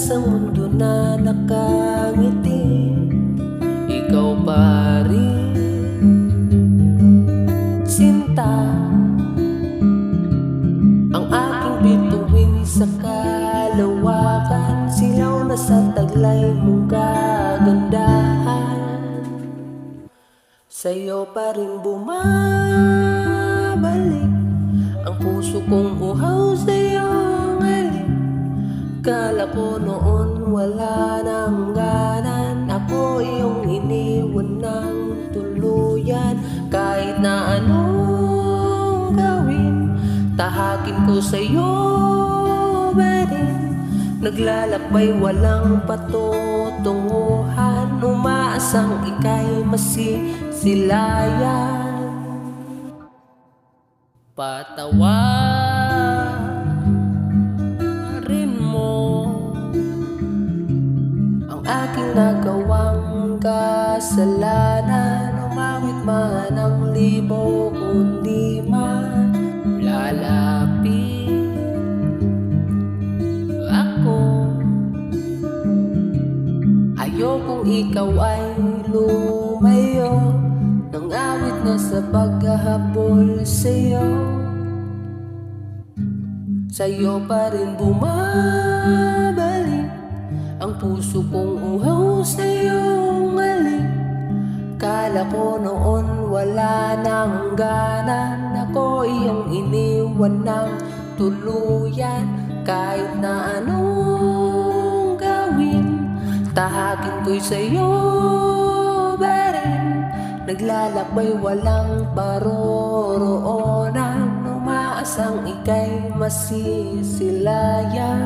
sa mundo na nakangiti, ikaw pa rin, sinta. Ang aking bituin sa kalawakan, silaw na sa taglay mong kagandahan. Sa'yo pa rin bumabalik ang puso kong uhaw sa'yo ngayon. Kala ko noon wala nang ganan, ako iyong iniwan ng tuluyan. Kahit na anong gawin, tahakin ko sa'yo ba rin? Naglalakbay walang patutunguhan, umaasang ika'y masisilayan. Patawarin mo ang aking nagawang kasalanan. Umawit man ang libo, kundi man lalapit ako. Ayokong ikaw ay lumayo, nang awit na sa paghahabol sa'yo. Sa'yo pa rin bumabalik ang puso kong uhaw sa'yo ngaling. Kala ko noon wala nang ganan, ako iyong iniwan ng tuluyan. Kahit na anong gawin, tahakin ko'y sa'yo ba rin? Naglalakbay walang paroroonan, umaasang ika'y masisilayan.